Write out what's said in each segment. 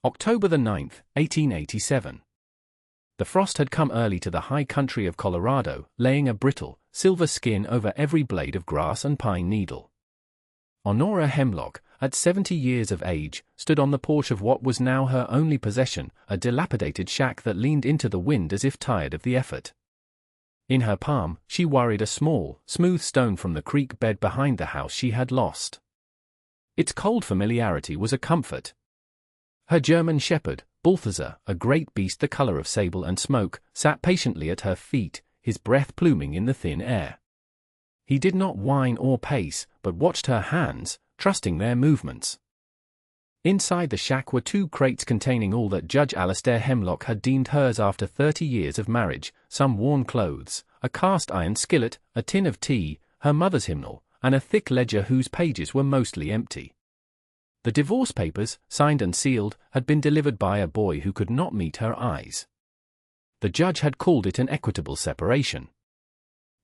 October the 9th, 1887. The frost had come early to the high country of Colorado, laying a brittle, silver skin over every blade of grass and pine needle. Honora Hemlock, at 70 years of age, stood on the porch of what was now her only possession, a dilapidated shack that leaned into the wind as if tired of the effort. In her palm, she worried a small, smooth stone from the creek bed behind the house she had lost. Its cold familiarity was a comfort. Her German shepherd, Balthazar, a great beast the color of sable and smoke, sat patiently at her feet, his breath pluming in the thin air. He did not whine or pace, but watched her hands, trusting their movements. Inside the shack were 2 crates containing all that Judge Alistair Hemlock had deemed hers after 30 years of marriage, some worn clothes, a cast-iron skillet, a tin of tea, her mother's hymnal, and a thick ledger whose pages were mostly empty. The divorce papers, signed and sealed, had been delivered by a boy who could not meet her eyes. The judge had called it an equitable separation.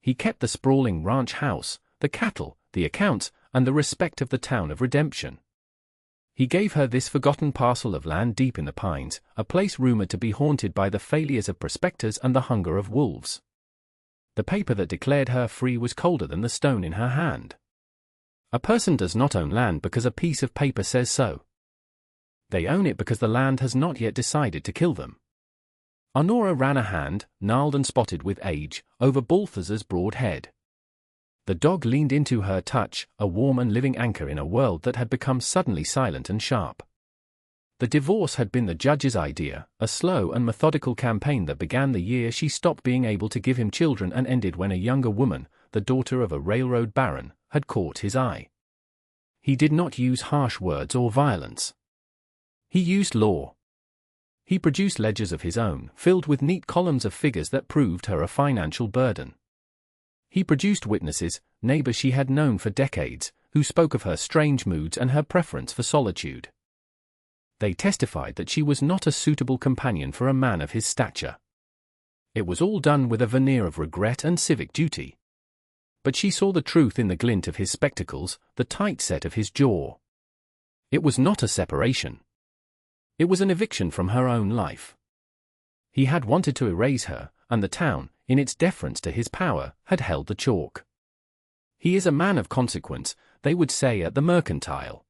He kept the sprawling ranch house, the cattle, the accounts, and the respect of the town of Redemption. He gave her this forgotten parcel of land deep in the pines, a place rumored to be haunted by the failures of prospectors and the hunger of wolves. The paper that declared her free was colder than the stone in her hand. A person does not own land because a piece of paper says so. They own it because the land has not yet decided to kill them. Honora ran a hand, gnarled and spotted with age, over Balthazar's broad head. The dog leaned into her touch, a warm and living anchor in a world that had become suddenly silent and sharp. The divorce had been the judge's idea, a slow and methodical campaign that began the year she stopped being able to give him children and ended when a younger woman, the daughter of a railroad baron, had caught his eye. He did not use harsh words or violence. He used law. He produced ledgers of his own, filled with neat columns of figures that proved her a financial burden. He produced witnesses, neighbors she had known for decades, who spoke of her strange moods and her preference for solitude. They testified that she was not a suitable companion for a man of his stature. It was all done with a veneer of regret and civic duty. But she saw the truth in the glint of his spectacles, the tight set of his jaw. It was not a separation. It was an eviction from her own life. He had wanted to erase her, and the town, in its deference to his power, had held the chalk. He is a man of consequence, they would say at the Mercantile.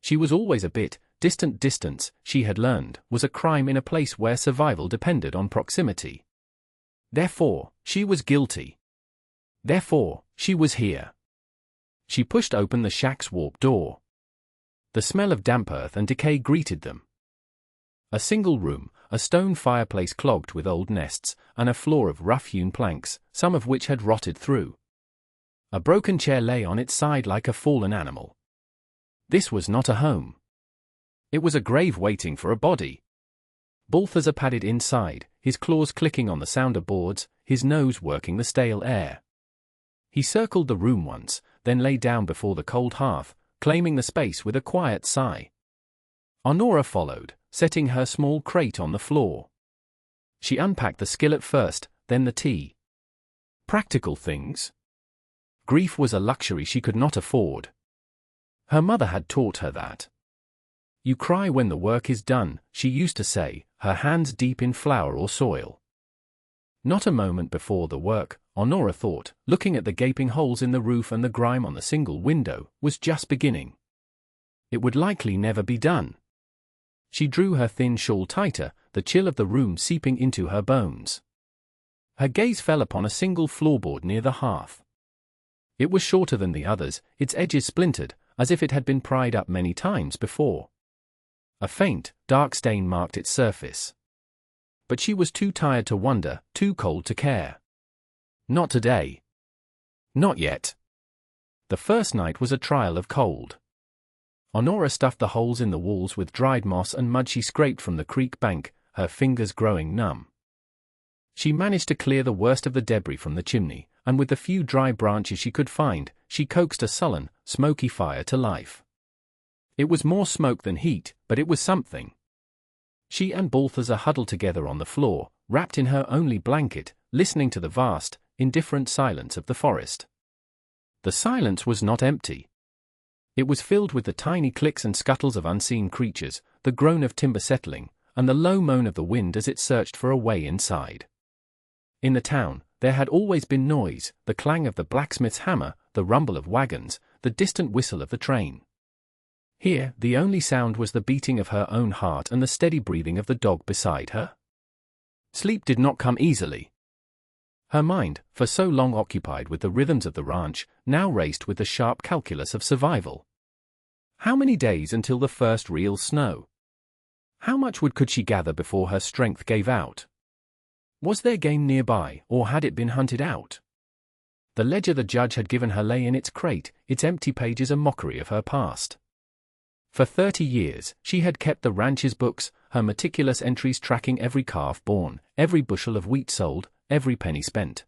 She was always a bit. Distance, she had learned, was a crime in a place where survival depended on proximity. Therefore, she was guilty. Therefore, she was here. She pushed open the shack's warped door. The smell of damp earth and decay greeted them. A single room, a stone fireplace clogged with old nests, and a floor of rough-hewn planks, some of which had rotted through. A broken chair lay on its side like a fallen animal. This was not a home. It was a grave waiting for a body. Balthazar padded inside, his claws clicking on the sounder boards, his nose working the stale air. He circled the room once, then lay down before the cold hearth, claiming the space with a quiet sigh. Honora followed, setting her small crate on the floor. She unpacked the skillet first, then the tea. Practical things. Grief was a luxury she could not afford. Her mother had taught her that. You cry when the work is done, she used to say, her hands deep in flour or soil. Not a moment before the work, Honora thought, looking at the gaping holes in the roof and the grime on the single window, was just beginning. It would likely never be done. She drew her thin shawl tighter, the chill of the room seeping into her bones. Her gaze fell upon a single floorboard near the hearth. It was shorter than the others, its edges splintered, as if it had been pried up many times before. A faint, dark stain marked its surface. But she was too tired to wonder, too cold to care. Not today. Not yet. The first night was a trial of cold. Honora stuffed the holes in the walls with dried moss and mud she scraped from the creek bank, her fingers growing numb. She managed to clear the worst of the debris from the chimney, and with the few dry branches she could find, she coaxed a sullen, smoky fire to life. It was more smoke than heat, but it was something. She and Balthazar huddled together on the floor, wrapped in her only blanket, listening to the vast, indifferent silence of the forest. The silence was not empty. It was filled with the tiny clicks and scuttles of unseen creatures, the groan of timber settling, and the low moan of the wind as it searched for a way inside. In the town, there had always been noise, the clang of the blacksmith's hammer, the rumble of wagons, the distant whistle of the train. Here, the only sound was the beating of her own heart and the steady breathing of the dog beside her. Sleep did not come easily. Her mind, for so long occupied with the rhythms of the ranch, now raced with the sharp calculus of survival. How many days until the first real snow? How much wood could she gather before her strength gave out? Was there game nearby, or had it been hunted out? The ledger the judge had given her lay in its crate, its empty pages a mockery of her past. For 30 years, she had kept the ranch's books, her meticulous entries tracking every calf born, every bushel of wheat sold, every penny spent.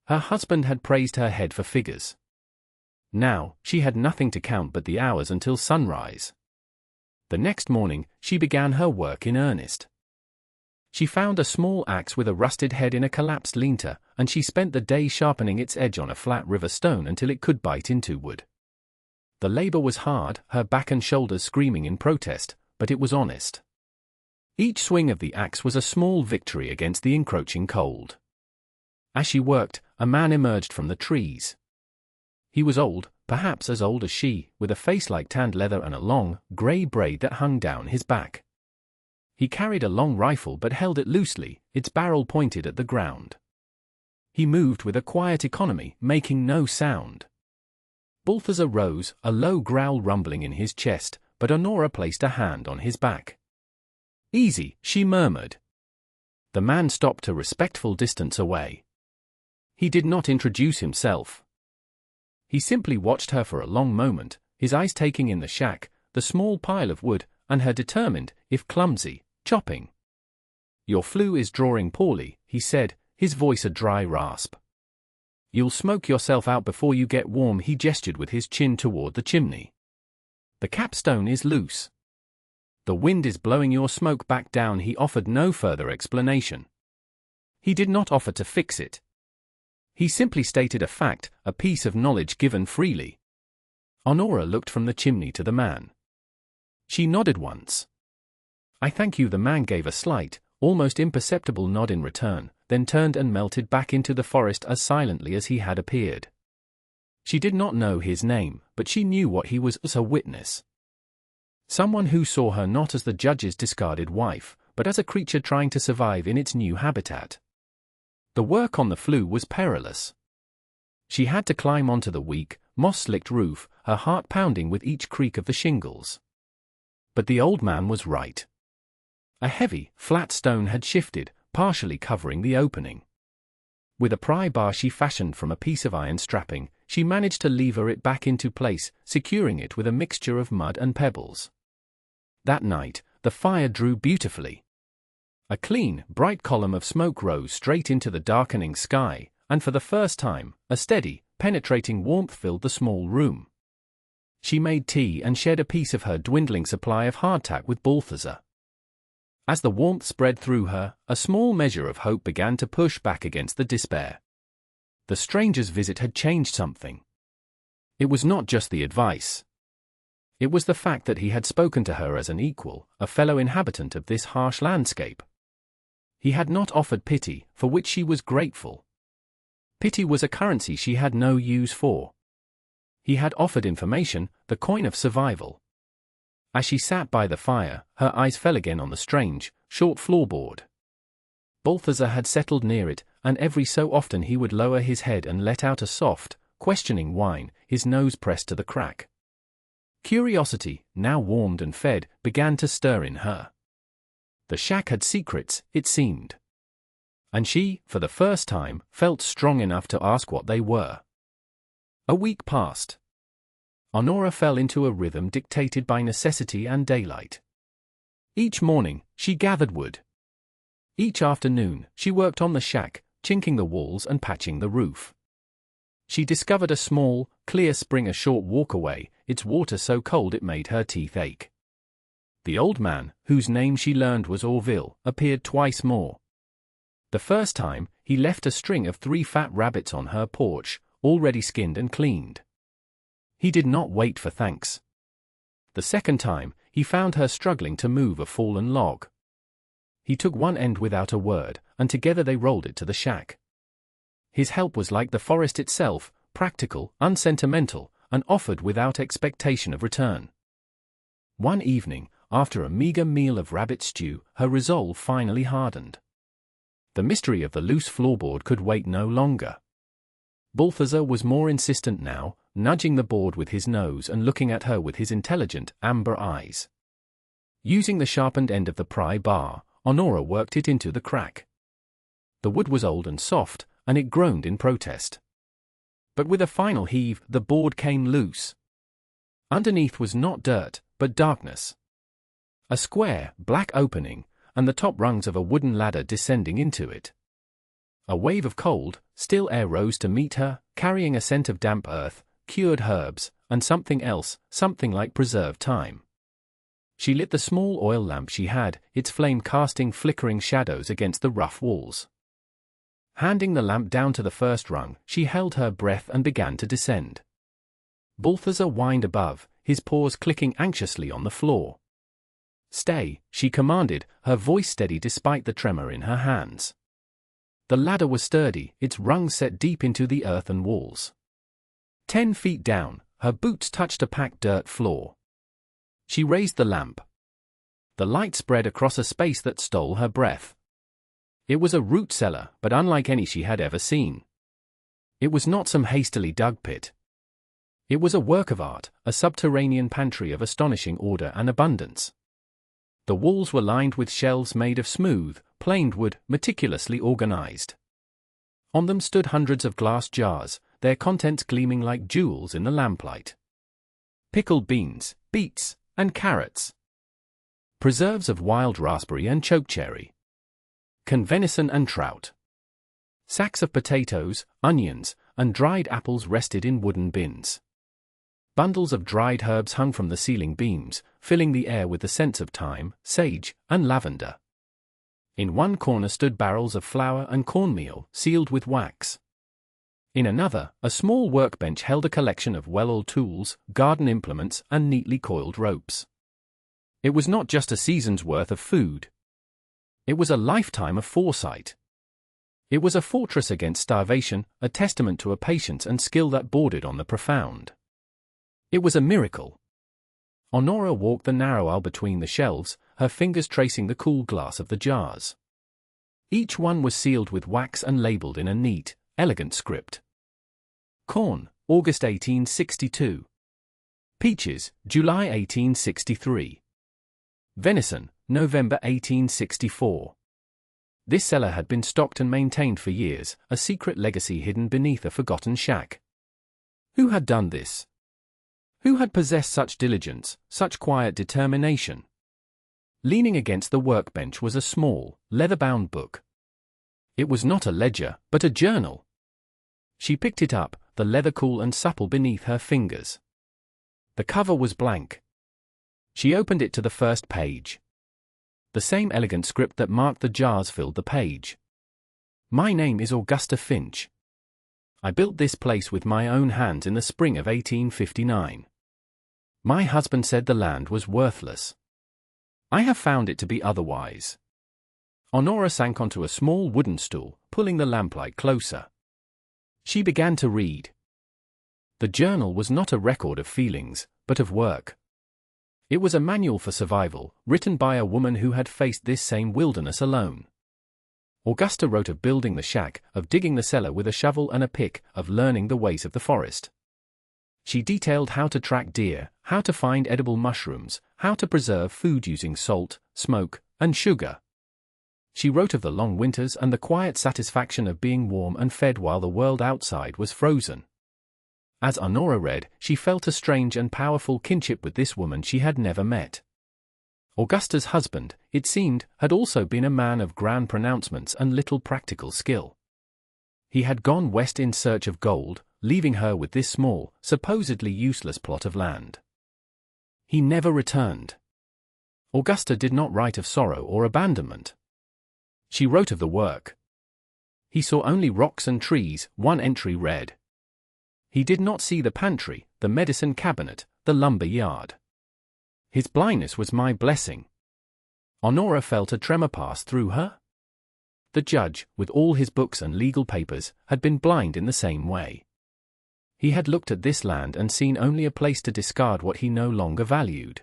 Her husband had praised her head for figures. Now, she had nothing to count but the hours until sunrise. The next morning, she began her work in earnest. She found a small axe with a rusted head in a collapsed lean-to, and she spent the day sharpening its edge on a flat river stone until it could bite into wood. The labor was hard, her back and shoulders screaming in protest, but it was honest. Each swing of the axe was a small victory against the encroaching cold. As she worked, a man emerged from the trees. He was old, perhaps as old as she, with a face like tanned leather and a long, grey braid that hung down his back. He carried a long rifle but held it loosely, its barrel pointed at the ground. He moved with a quiet economy, making no sound. Balthazar rose, a low growl rumbling in his chest, but Honora placed a hand on his back. "Easy," she murmured. The man stopped a respectful distance away. He did not introduce himself. He simply watched her for a long moment, his eyes taking in the shack, the small pile of wood, and her determined, if clumsy, chopping. "Your flue is drawing poorly," he said, his voice a dry rasp. "You'll smoke yourself out before you get warm." He gestured with his chin toward the chimney. "The capstone is loose. The wind is blowing your smoke back down." He offered no further explanation. He did not offer to fix it. He simply stated a fact, a piece of knowledge given freely. Honora looked from the chimney to the man. She nodded once. "I thank you." The man gave a slight, almost imperceptible nod in return, then turned and melted back into the forest as silently as he had appeared. She did not know his name, but she knew what he was as a witness. Someone who saw her not as the judge's discarded wife, but as a creature trying to survive in its new habitat. The work on the flue was perilous. She had to climb onto the weak, moss-slicked roof, her heart pounding with each creak of the shingles. But the old man was right. A heavy, flat stone had shifted, partially covering the opening. With a pry bar she fashioned from a piece of iron strapping, she managed to lever it back into place, securing it with a mixture of mud and pebbles. That night, the fire drew beautifully. A clean, bright column of smoke rose straight into the darkening sky, and for the first time, a steady, penetrating warmth filled the small room. She made tea and shared a piece of her dwindling supply of hardtack with Balthazar. As the warmth spread through her, a small measure of hope began to push back against the despair. The stranger's visit had changed something. It was not just the advice. It was the fact that he had spoken to her as an equal, a fellow inhabitant of this harsh landscape. He had not offered pity, for which she was grateful. Pity was a currency she had no use for. He had offered information, the coin of survival. As she sat by the fire, her eyes fell again on the strange, short floorboard. Balthazar had settled near it, and every so often he would lower his head and let out a soft, questioning whine, his nose pressed to the crack. Curiosity, now warmed and fed, began to stir in her. The shack had secrets, it seemed. And she, for the first time, felt strong enough to ask what they were. A week passed. Honora fell into a rhythm dictated by necessity and daylight. Each morning, she gathered wood. Each afternoon, she worked on the shack, chinking the walls and patching the roof. She discovered a small, clear spring a short walk away, its water so cold it made her teeth ache. The old man, whose name she learned was Orville, appeared twice more. The first time, he left a string of 3 fat rabbits on her porch, already skinned and cleaned. He did not wait for thanks. The second time, he found her struggling to move a fallen log. He took one end without a word, and together they rolled it to the shack. His help was like the forest itself, practical, unsentimental, and offered without expectation of return. One evening, after a meager meal of rabbit stew, her resolve finally hardened. The mystery of the loose floorboard could wait no longer. Balthazar was more insistent now, nudging the board with his nose and looking at her with his intelligent, amber eyes. Using the sharpened end of the pry bar, Honora worked it into the crack. The wood was old and soft, and it groaned in protest. But with a final heave, the board came loose. Underneath was not dirt, but darkness. A square, black opening, and the top rungs of a wooden ladder descending into it. A wave of cold, still air rose to meet her, carrying a scent of damp earth, cured herbs, and something else, something like preserved time. She lit the small oil lamp she had, its flame casting flickering shadows against the rough walls. Handing the lamp down to the first rung, she held her breath and began to descend. Balthazar whined above, his paws clicking anxiously on the floor. "Stay," she commanded, her voice steady despite the tremor in her hands. The ladder was sturdy, its rungs set deep into the earthen walls. 10 feet down, her boots touched a packed dirt floor. She raised the lamp. The light spread across a space that stole her breath. It was a root cellar, but unlike any she had ever seen. It was not some hastily dug pit. It was a work of art, a subterranean pantry of astonishing order and abundance. The walls were lined with shelves made of smooth, planed wood, meticulously organized. On them stood hundreds of glass jars, their contents gleaming like jewels in the lamplight. Pickled beans, beets, and carrots. Preserves of wild raspberry and chokecherry. Canned venison and trout. Sacks of potatoes, onions, and dried apples rested in wooden bins. Bundles of dried herbs hung from the ceiling beams, filling the air with the scents of thyme, sage, and lavender. In one corner stood barrels of flour and cornmeal, sealed with wax. In another, a small workbench held a collection of well-oiled tools, garden implements, and neatly coiled ropes. It was not just a season's worth of food. It was a lifetime of foresight. It was a fortress against starvation, a testament to a patience and skill that bordered on the profound. It was a miracle. Honora walked the narrow aisle between the shelves, her fingers tracing the cool glass of the jars. Each one was sealed with wax and labeled in a neat, elegant script. Corn, August 1862. Peaches, July 1863. Venison, November 1864. This cellar had been stocked and maintained for years, a secret legacy hidden beneath a forgotten shack. Who had done this? Who had possessed such diligence, such quiet determination? Leaning against the workbench was a small, leather-bound book. It was not a ledger, but a journal. She picked it up, the leather cool and supple beneath her fingers. The cover was blank. She opened it to the first page. The same elegant script that marked the jars filled the page. "My name is Augusta Finch. I built this place with my own hands in the spring of 1859. My husband said the land was worthless. I have found it to be otherwise." Honora sank onto a small wooden stool, pulling the lamplight closer. She began to read. The journal was not a record of feelings, but of work. It was a manual for survival, written by a woman who had faced this same wilderness alone. Augusta wrote of building the shack, of digging the cellar with a shovel and a pick, of learning the ways of the forest. She detailed how to track deer, how to find edible mushrooms, how to preserve food using salt, smoke, and sugar. She wrote of the long winters and the quiet satisfaction of being warm and fed while the world outside was frozen. As Honora read, she felt a strange and powerful kinship with this woman she had never met. Augusta's husband, it seemed, had also been a man of grand pronouncements and little practical skill. He had gone west in search of gold, leaving her with this small, supposedly useless plot of land. He never returned. Augusta did not write of sorrow or abandonment. She wrote of the work. He saw only rocks and trees, one entry read. He did not see the pantry, the medicine cabinet, the lumber yard. His blindness was my blessing. Honora felt a tremor pass through her. The judge, with all his books and legal papers, had been blind in the same way. He had looked at this land and seen only a place to discard what he no longer valued.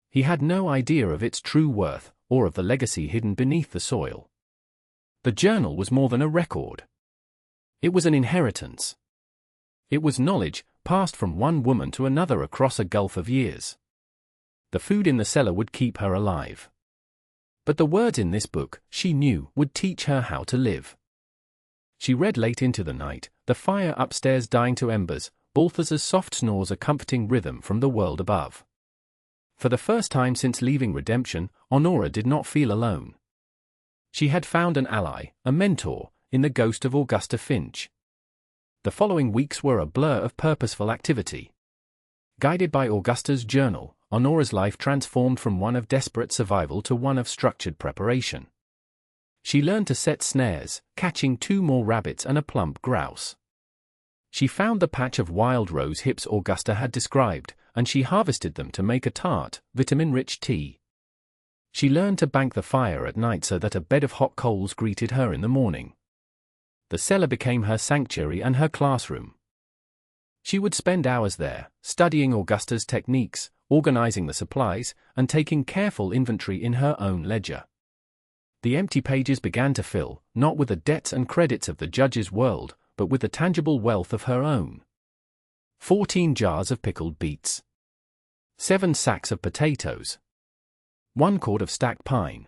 He had no idea of its true worth, or of the legacy hidden beneath the soil. The journal was more than a record. It was an inheritance. It was knowledge, passed from one woman to another across a gulf of years. The food in the cellar would keep her alive. But the words in this book, she knew, would teach her how to live. She read late into the night, the fire upstairs dying to embers, Balthazar's soft snores a comforting rhythm from the world above. For the first time since leaving Redemption, Honora did not feel alone. She had found an ally, a mentor, in the ghost of Augusta Finch. The following weeks were a blur of purposeful activity. Guided by Augusta's journal, Honora's life transformed from one of desperate survival to one of structured preparation. She learned to set snares, catching 2 more rabbits and a plump grouse. She found the patch of wild rose hips Augusta had described, and she harvested them to make a tart, vitamin-rich tea. She learned to bank the fire at night so that a bed of hot coals greeted her in the morning. The cellar became her sanctuary and her classroom. She would spend hours there, studying Augusta's techniques, organizing the supplies, and taking careful inventory in her own ledger. The empty pages began to fill, not with the debts and credits of the judge's world, but with the tangible wealth of her own. 14 jars of pickled beets. 7 sacks of potatoes. 1 cord of stacked pine.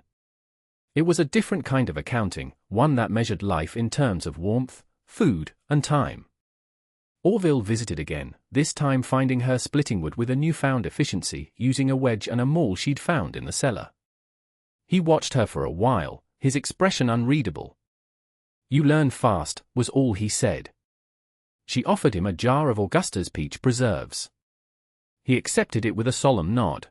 It was a different kind of accounting, one that measured life in terms of warmth, food, and time. Orville visited again, this time finding her splitting wood with a newfound efficiency, using a wedge and a maul she'd found in the cellar. He watched her for a while, his expression unreadable. "You learn fast," was all he said. She offered him a jar of Augusta's peach preserves. He accepted it with a solemn nod.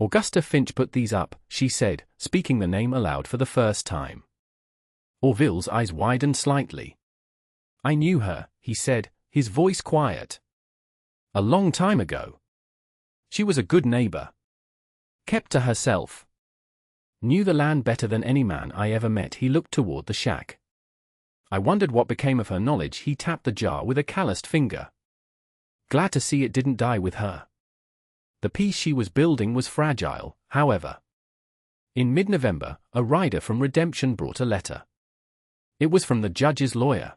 "Augusta Finch put these up," she said, speaking the name aloud for the first time. Orville's eyes widened slightly. "I knew her," he said, his voice quiet. "A long time ago. She was a good neighbor. Kept to herself. Knew the land better than any man I ever met." He looked toward the shack. "I wondered what became of her knowledge." He tapped the jar with a calloused finger. "Glad to see it didn't die with her." The piece she was building was fragile, however. In mid-November, a rider from Redemption brought a letter. It was from the judge's lawyer.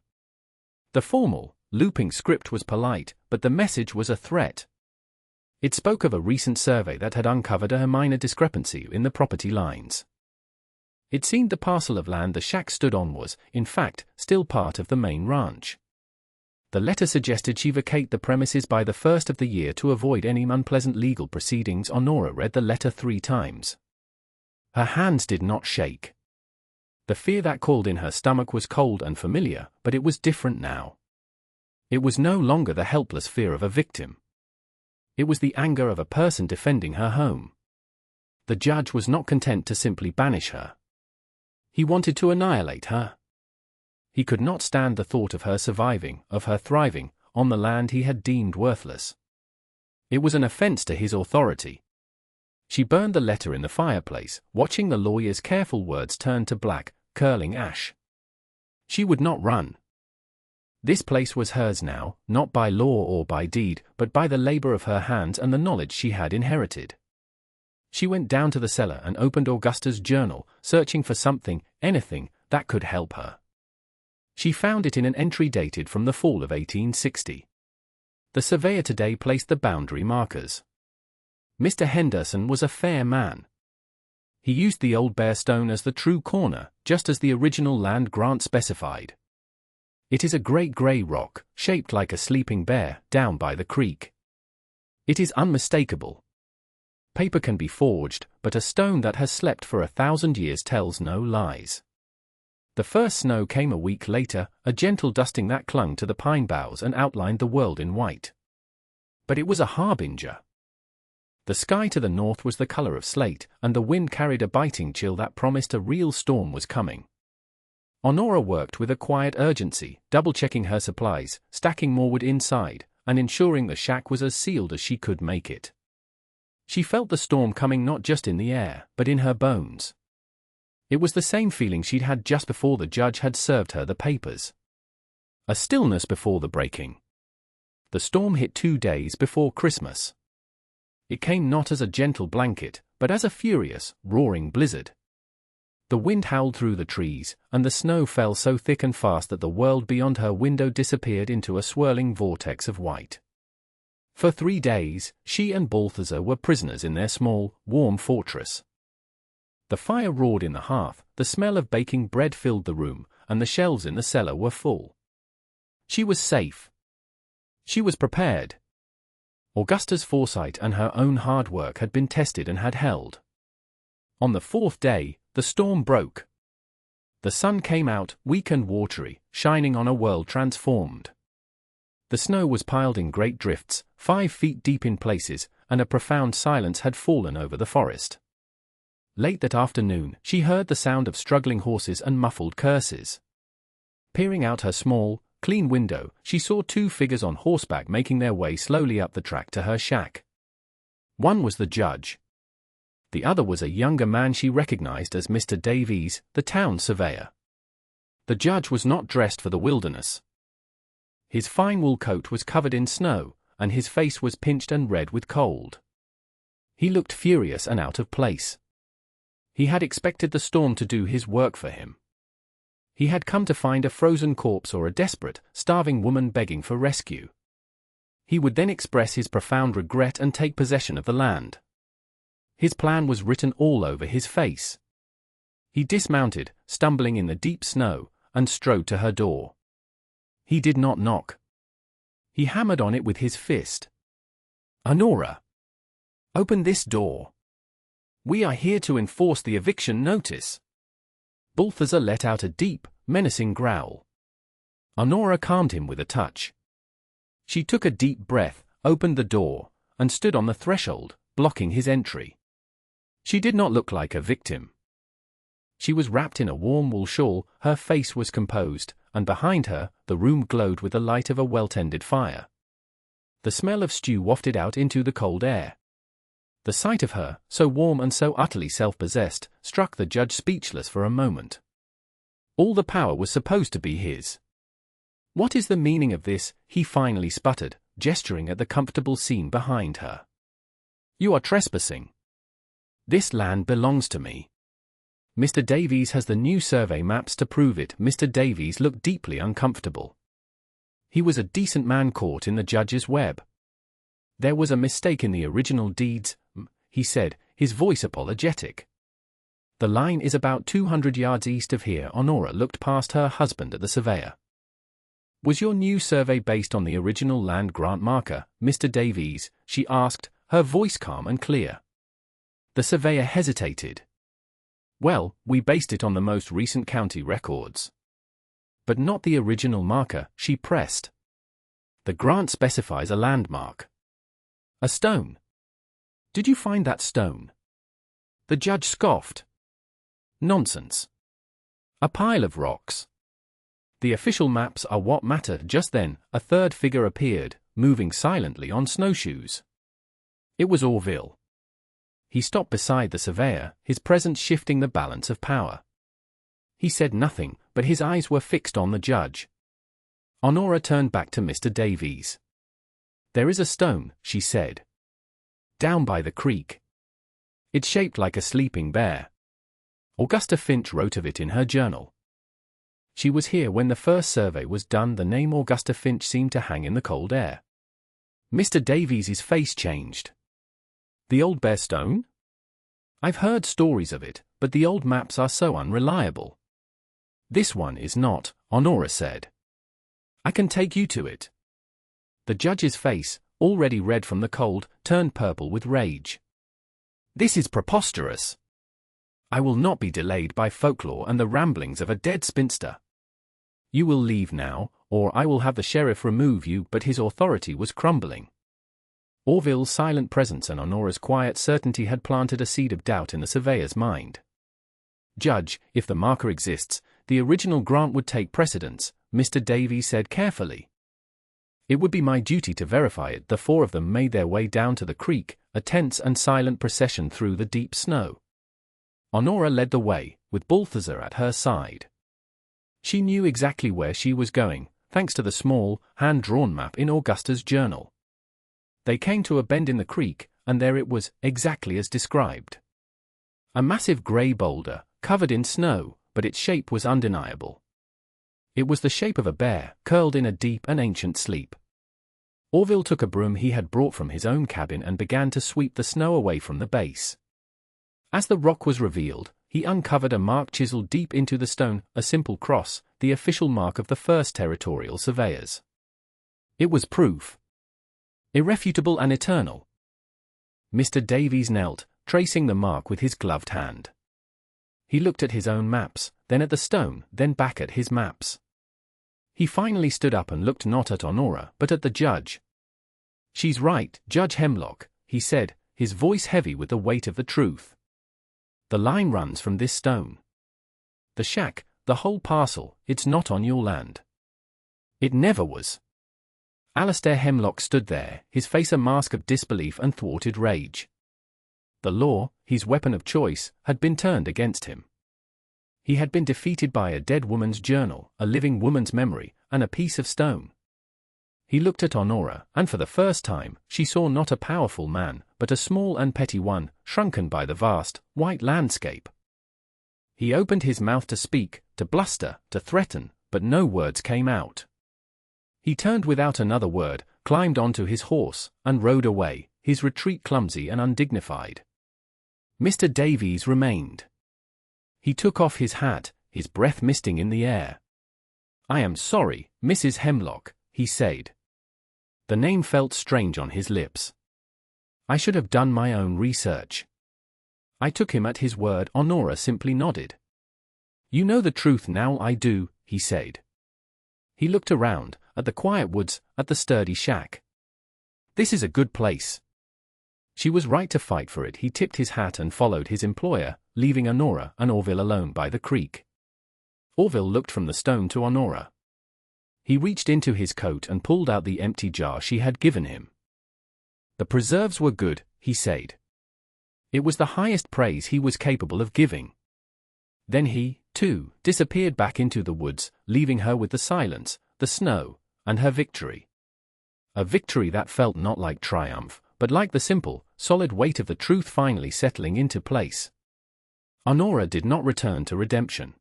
The formal, looping script was polite, but the message was a threat. It spoke of a recent survey that had uncovered a minor discrepancy in the property lines. It seemed the parcel of land the shack stood on was, in fact, still part of the main ranch. The letter suggested she vacate the premises by the first of the year to avoid any unpleasant legal proceedings. Honora read the letter 3 times. Her hands did not shake. The fear that called in her stomach was cold and familiar, but it was different now. It was no longer the helpless fear of a victim. It was the anger of a person defending her home. The judge was not content to simply banish her. He wanted to annihilate her. He could not stand the thought of her surviving, of her thriving, on the land he had deemed worthless. It was an offense to his authority. She burned the letter in the fireplace, watching the lawyer's careful words turn to black, curling ash. She would not run. This place was hers now, not by law or by deed, but by the labor of her hands and the knowledge she had inherited. She went down to the cellar and opened Augusta's journal, searching for something, anything, that could help her. She found it in an entry dated from the fall of 1860. The surveyor today placed the boundary markers. Mr. Henderson was a fair man. He used the old bare stone as the true corner, just as the original land grant specified. It is a great grey rock, shaped like a sleeping bear, down by the creek. It is unmistakable. Paper can be forged, but a stone that has slept for 1,000 years tells no lies. The first snow came a week later, a gentle dusting that clung to the pine boughs and outlined the world in white. But it was a harbinger. The sky to the north was the color of slate, and the wind carried a biting chill that promised a real storm was coming. Honora worked with a quiet urgency, double-checking her supplies, stacking more wood inside, and ensuring the shack was as sealed as she could make it. She felt the storm coming not just in the air, but in her bones. It was the same feeling she'd had just before the judge had served her the papers. A stillness before the breaking. The storm hit 2 days before Christmas. It came not as a gentle blanket, but as a furious, roaring blizzard. The wind howled through the trees, and the snow fell so thick and fast that the world beyond her window disappeared into a swirling vortex of white. For 3 days, she and Balthazar were prisoners in their small, warm fortress. The fire roared in the hearth, the smell of baking bread filled the room, and the shelves in the cellar were full. She was safe. She was prepared. Augusta's foresight and her own hard work had been tested and had held. On the 4th day, the storm broke. The sun came out, weak and watery, shining on a world transformed. The snow was piled in great drifts, 5 feet deep in places, and a profound silence had fallen over the forest. Late that afternoon, she heard the sound of struggling horses and muffled curses. Peering out her small, clean window, she saw 2 figures on horseback making their way slowly up the track to her shack. One was the judge. The other was a younger man she recognized as Mr. Davies, the town surveyor. The judge was not dressed for the wilderness. His fine wool coat was covered in snow, and his face was pinched and red with cold. He looked furious and out of place. He had expected the storm to do his work for him. He had come to find a frozen corpse or a desperate, starving woman begging for rescue. He would then express his profound regret and take possession of the land. His plan was written all over his face. He dismounted, stumbling in the deep snow, and strode to her door. He did not knock. He hammered on it with his fist. "Honora! Open this door. We are here to enforce the eviction notice." Balthazar let out a deep, menacing growl. Honora calmed him with a touch. She took a deep breath, opened the door, and stood on the threshold, blocking his entry. She did not look like a victim. She was wrapped in a warm wool shawl, her face was composed, and behind her, the room glowed with the light of a well-tended fire. The smell of stew wafted out into the cold air. The sight of her, so warm and so utterly self-possessed, struck the judge speechless for a moment. All the power was supposed to be his. "What is the meaning of this?" he finally sputtered, gesturing at the comfortable scene behind her. "You are trespassing. This land belongs to me. Mr. Davies has the new survey maps to prove it." Mr. Davies looked deeply uncomfortable. He was a decent man caught in the judge's web. "There was a mistake in the original deeds," he said, his voice apologetic. "The line is about 200 yards east of here." Honora looked past her husband at the surveyor. "Was your new survey based on the original land grant marker, Mr. Davies?" she asked, her voice calm and clear. The surveyor hesitated. "Well, we based it on the most recent county records." "But not the original marker," she pressed. "The grant specifies a landmark. A stone. Did you find that stone?" The judge scoffed. "Nonsense. A pile of rocks. The official maps are what matter." Just then, a third figure appeared, moving silently on snowshoes. It was Orville. He stopped beside the surveyor, his presence shifting the balance of power. He said nothing, but his eyes were fixed on the judge. Honora turned back to Mr. Davies. "There is a stone," she said. "Down by the creek. It's shaped like a sleeping bear. Augusta Finch wrote of it in her journal. She was here when the first survey was done." The name Augusta Finch seemed to hang in the cold air. Mr. Davies's face changed. "The old bear stone? I've heard stories of it, but the old maps are so unreliable." "This one is not," Honora said. "I can take you to it." The judge's face, already red from the cold, turned purple with rage. "This is preposterous. I will not be delayed by folklore and the ramblings of a dead spinster. You will leave now, or I will have the sheriff remove you." But his authority was crumbling. Orville's silent presence and Honora's quiet certainty had planted a seed of doubt in the surveyor's mind. "Judge, if the marker exists, the original grant would take precedence," Mr. Davies said carefully. "It would be my duty to verify it." The 4 of them made their way down to the creek, a tense and silent procession through the deep snow. Honora led the way, with Balthazar at her side. She knew exactly where she was going, thanks to the small, hand-drawn map in Augusta's journal. They came to a bend in the creek, and there it was, exactly as described. A massive grey boulder, covered in snow, but its shape was undeniable. It was the shape of a bear, curled in a deep and ancient sleep. Orville took a broom he had brought from his own cabin and began to sweep the snow away from the base. As the rock was revealed, he uncovered a mark chiseled deep into the stone, a simple cross, the official mark of the 1st Territorial Surveyors. It was proof. Irrefutable and eternal. Mr. Davies knelt, tracing the mark with his gloved hand. He looked at his own maps, then at the stone, then back at his maps. He finally stood up and looked not at Honora, but at the judge. "She's right, Judge Hemlock," he said, his voice heavy with the weight of the truth. "The line runs from this stone. The shack, the whole parcel, it's not on your land. It never was." Alastair Hemlock stood there, his face a mask of disbelief and thwarted rage. The law, his weapon of choice, had been turned against him. He had been defeated by a dead woman's journal, a living woman's memory, and a piece of stone. He looked at Honora, and for the first time, she saw not a powerful man, but a small and petty one, shrunken by the vast, white landscape. He opened his mouth to speak, to bluster, to threaten, but no words came out. He turned without another word, climbed onto his horse, and rode away, his retreat clumsy and undignified. Mr. Davies remained. He took off his hat, his breath misting in the air. "I am sorry, Mrs. Hemlock," he said. The name felt strange on his lips. "I should have done my own research." I took him at his word. Honora simply nodded. "You know the truth now." "I do," he said. He looked around, at the quiet woods, at the sturdy shack. "This is a good place." She was right to fight for it. He tipped his hat and followed his employer, leaving Honora and Orville alone by the creek. Orville looked from the stone to Honora. He reached into his coat and pulled out the empty jar she had given him. "The preserves were good," he said. It was the highest praise he was capable of giving. Then he, too, disappeared back into the woods, leaving her with the silence, the snow, and her victory. A victory that felt not like triumph, but like the simple, solid weight of the truth finally settling into place. Honora did not return to redemption.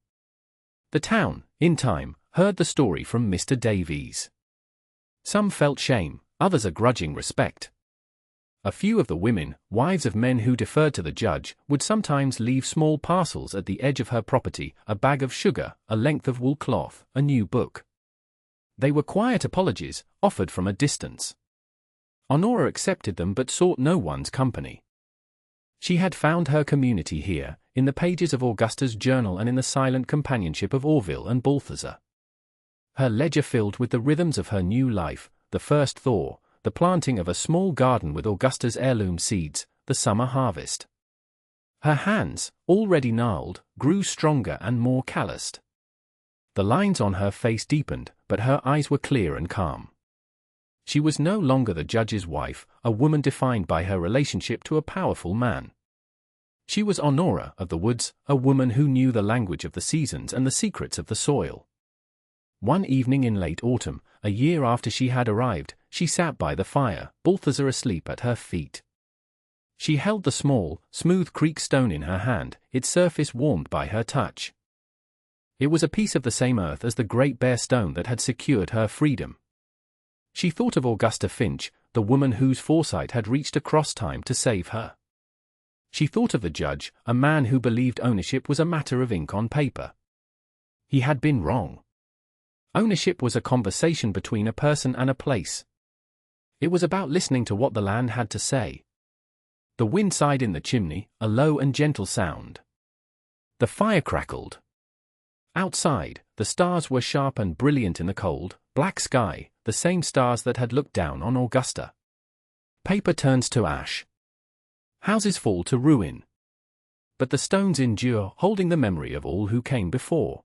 The town, in time, heard the story from Mr. Davies. Some felt shame, others a grudging respect. A few of the women, wives of men who deferred to the judge, would sometimes leave small parcels at the edge of her property, a bag of sugar, a length of wool cloth, a new book. They were quiet apologies, offered from a distance. Honora accepted them but sought no one's company. She had found her community here, in the pages of Augusta's journal and in the silent companionship of Orville and Balthazar. Her ledger filled with the rhythms of her new life, the first thaw, the planting of a small garden with Augusta's heirloom seeds, the summer harvest. Her hands, already gnarled, grew stronger and more calloused. The lines on her face deepened, but her eyes were clear and calm. She was no longer the judge's wife, a woman defined by her relationship to a powerful man. She was Honora of the woods, a woman who knew the language of the seasons and the secrets of the soil. One evening in late autumn, a year after she had arrived, she sat by the fire, Balthazar asleep at her feet. She held the small, smooth creek stone in her hand, its surface warmed by her touch. It was a piece of the same earth as the great bare stone that had secured her freedom. She thought of Augusta Finch, the woman whose foresight had reached across time to save her. She thought of the judge, a man who believed ownership was a matter of ink on paper. He had been wrong. Ownership was a conversation between a person and a place. It was about listening to what the land had to say. The wind sighed in the chimney, a low and gentle sound. The fire crackled. Outside, the stars were sharp and brilliant in the cold, black sky, the same stars that had looked down on Augusta. Paper turns to ash. Houses fall to ruin. But the stones endure, holding the memory of all who came before.